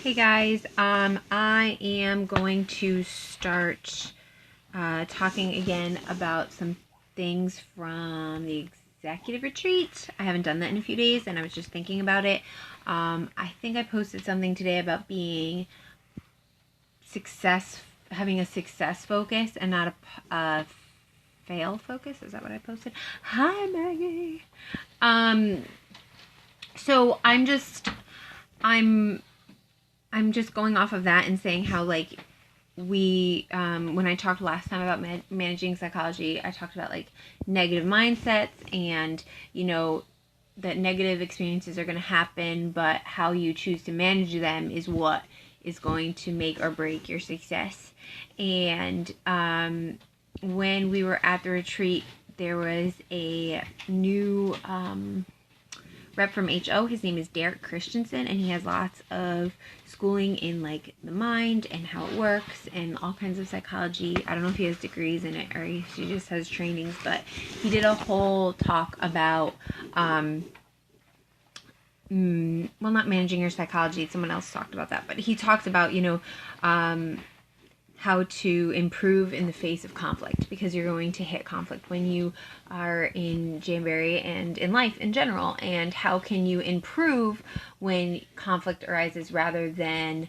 Hey guys, I am going to start talking again about some things from the executive retreat. I haven't done that in a few days and I was just thinking about it. I think I posted something today about being having a success focus and not a fail focus. Is that what I posted? Hi Maggie. So I'm just going off of that and saying how, like, when I talked last time about managing psychology, I talked about, like, negative mindsets and, that negative experiences are going to happen, but how you choose to manage them is what is going to make or break your success. And when we were at the retreat, there was a new rep from HO. His name is Derek Christensen, and he has lots of schooling in, like, the mind and how it works and all kinds of psychology. I don't know if he has degrees in it or he just has trainings, but he did a whole talk about not managing your psychology. Someone else talked about that, but he talks about how to improve in the face of conflict, because you're going to hit conflict when you are in Jamboree and in life in general, and how can you improve when conflict arises rather than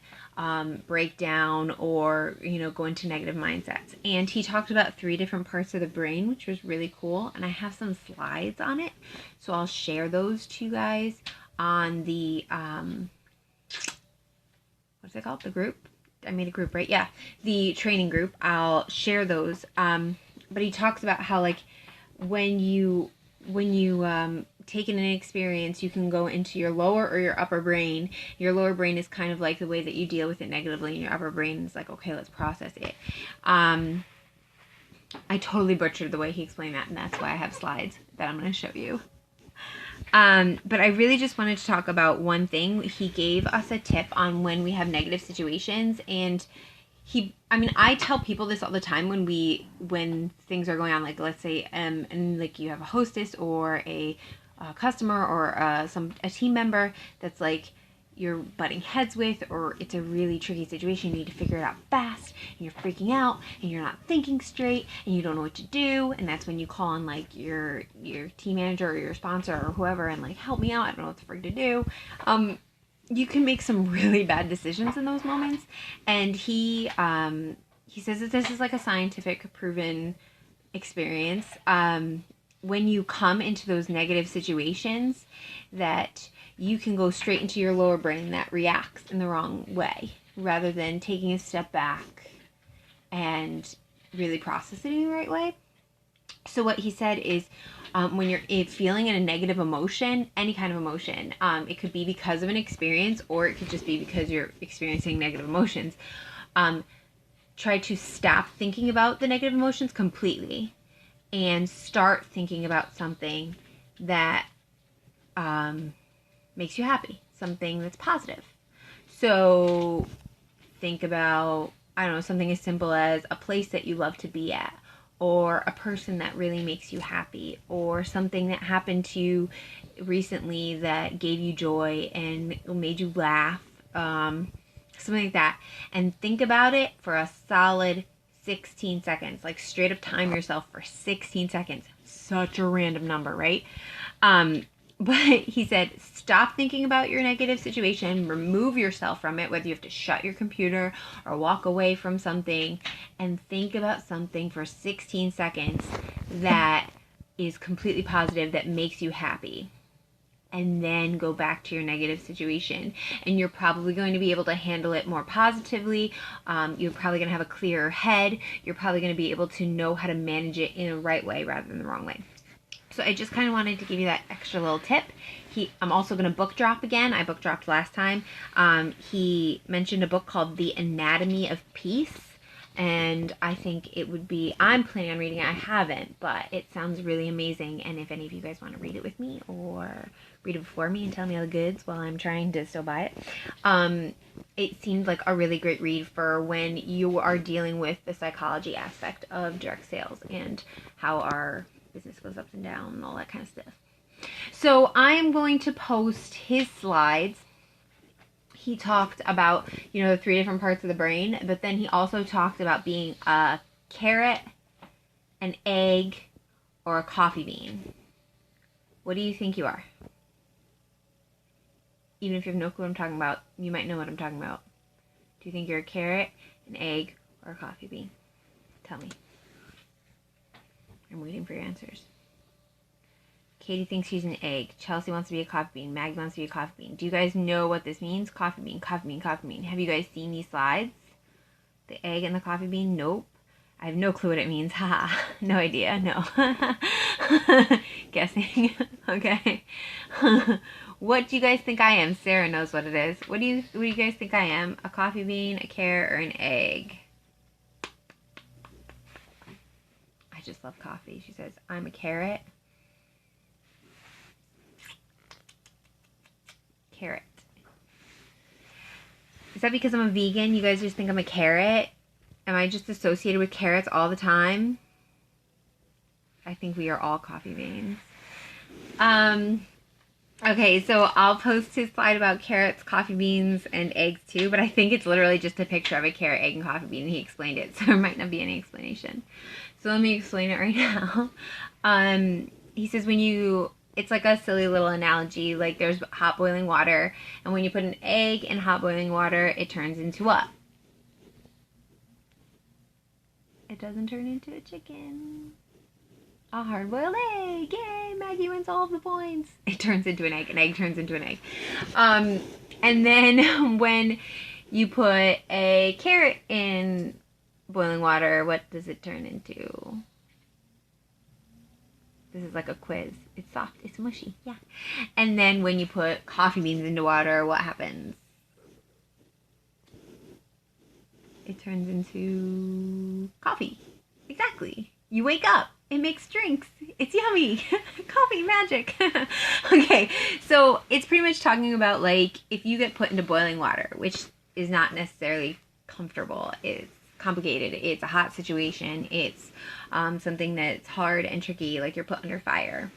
break down or go into negative mindsets. And he talked about 3 different parts of the brain, which was really cool, and I have some slides on it, so I'll share those to you guys on the what's it called, the group. I made a group, right? Yeah, the training group. I'll share those. But he talks about how, like, when you take in an experience, you can go into your lower or your upper brain. Your lower brain is kind of like the way that you deal with it negatively, and your upper brain is like, okay, let's process it. I totally butchered the way he explained that, and that's why I have slides that I'm going to show you. But I really just wanted to talk about one thing. He gave us a tip on when we have negative situations, and I tell people this all the time when things are going on, like, let's say, and like you have a hostess or a customer or a team member that's, like, you're butting heads with, or it's a really tricky situation, you need to figure it out fast, and you're freaking out, and you're not thinking straight, and you don't know what to do, and that's when you call on, like, your team manager or your sponsor or whoever, and, like, help me out, I don't know what the frick to do. You can make some really bad decisions in those moments, and he says that this is, like, a scientific proven experience. When you come into those negative situations, that you can go straight into your lower brain that reacts in the wrong way, rather than taking a step back and really process it in the right way. So what he said is, when you're feeling in a negative emotion, any kind of emotion, it could be because of an experience, or it could just be because you're experiencing negative emotions, try to stop thinking about the negative emotions completely and start thinking about something that makes you happy, something that's positive. So think about, I don't know, something as simple as a place that you love to be at, or a person that really makes you happy, or something that happened to you recently that gave you joy and made you laugh, something like that. And think about it for a solid 16 seconds, like, straight up time yourself for 16 seconds. Such a random number, right? But he said, stop thinking about your negative situation, remove yourself from it, whether you have to shut your computer or walk away from something, and think about something for 16 seconds that is completely positive, that makes you happy. And then go back to your negative situation. And you're probably going to be able to handle it more positively. You're probably going to have a clearer head. You're probably going to be able to know how to manage it in a right way rather than the wrong way. So I just kind of wanted to give you that extra little tip. I'm also going to book drop again. I book dropped last time. He mentioned a book called The Anatomy of Peace. And I think it would be, I'm planning on reading it. I haven't, but it sounds really amazing. And if any of you guys want to read it with me, or read it before me and tell me all the goods while I'm trying to still buy it, it seemed like a really great read for when you are dealing with the psychology aspect of direct sales and how our business goes up and down and all that kind of stuff. So I am going to post his slides he talked about, you know, the 3 different parts of the brain, but then he also talked about being a carrot, an egg, or a coffee bean. What do you think you are? Even if you have no clue what I'm talking about, you might know what I'm talking about. Do you think you're a carrot, an egg, or a coffee bean? Tell me. I'm waiting for your answers. Katie thinks she's an egg. Chelsea wants to be a coffee bean. Maggie wants to be a coffee bean. Do you guys know what this means? Coffee bean, coffee bean, coffee bean. Have you guys seen these slides? The egg and the coffee bean? Nope. I have no clue what it means. Haha. No idea. No. Guessing. Okay. What do you guys think I am? Sarah knows what it is. What do you guys think I am? A coffee bean, a carrot, or an egg? I just love coffee. She says, I'm a carrot. Carrot. Is that because I'm a vegan? You guys just think I'm a carrot? Am I just associated with carrots all the time? I think we are all coffee beans. Okay, so I'll post his slide about carrots, coffee beans, and eggs too, but I think it's literally just a picture of a carrot, egg, and coffee bean, and he explained it, so there might not be any explanation. So let me explain it right now. He says it's like a silly little analogy, like there's hot boiling water, and when you put an egg in hot boiling water, it turns into what? It doesn't turn into a chicken. A hard-boiled egg. Yay, Maggie wins all of the points. It turns into an egg turns into an egg. And then when you put a carrot in boiling water, what does it turn into? This is like a quiz. It's soft, it's mushy, yeah. And then when you put coffee beans into water, what happens? It turns into coffee. Exactly. You wake up. It makes drinks. It's yummy. Coffee magic. Okay, so it's pretty much talking about like if you get put into boiling water, which is not necessarily comfortable. It's complicated. It's a hot situation. It's something that's hard and tricky, like you're put under fire.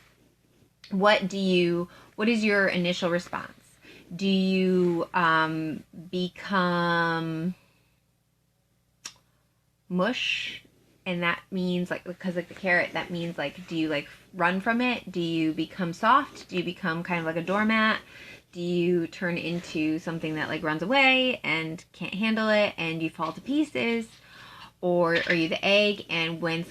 What is your initial response? Do you become mush? And that means like, because like the carrot, that means like, do you like run from it? Do you become soft? Do you become kind of like a doormat? Do you turn into something that like runs away and can't handle it and you fall to pieces? Or are you the egg, and when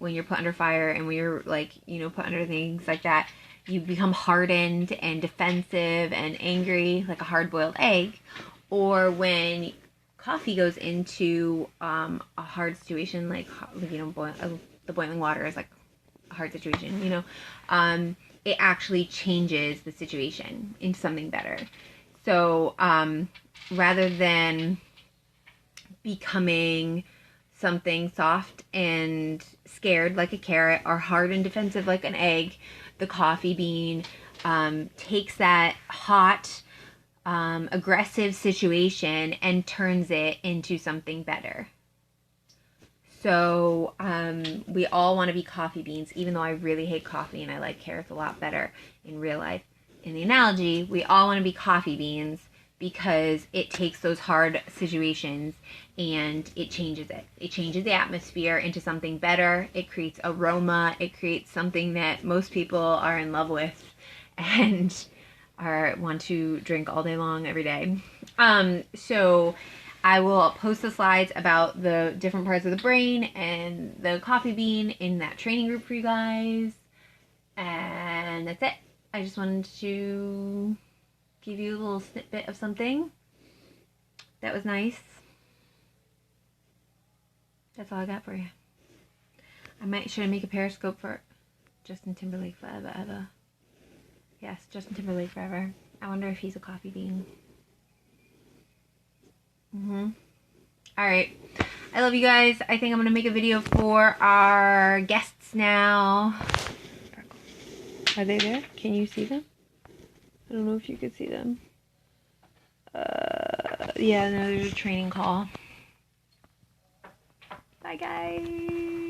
you're put under fire and when you're like, you know, put under things like that, you become hardened and defensive and angry like a hard-boiled egg? Or when coffee goes into a hard situation, like, you know, the boiling water is like a hard situation, you know, it actually changes the situation into something better. So rather than becoming something soft and scared like a carrot or hard and defensive like an egg, the coffee bean takes that hot, aggressive situation and turns it into something better. So we all want to be coffee beans, even though I really hate coffee and I like carrots a lot better in real life. In the analogy, we all want to be coffee beans because it takes those hard situations and it changes it. It changes the atmosphere into something better. It creates aroma. It creates something that most people are in love with and want to drink all day long every day. So I will post the slides about the different parts of the brain and the coffee bean in that training group for you guys. And that's it. I just wanted to give you a little snippet of something that was nice. That's all I got for you. Should I make a Periscope for Justin Timberlake forever, ever? Yes, Justin Timberlake forever. I wonder if he's a coffee bean. Alright. I love you guys. I think I'm going to make a video for our guests now. Are they there? Can you see them? I don't know if you could see them. Yeah, no, there's a training call. Bye, guys.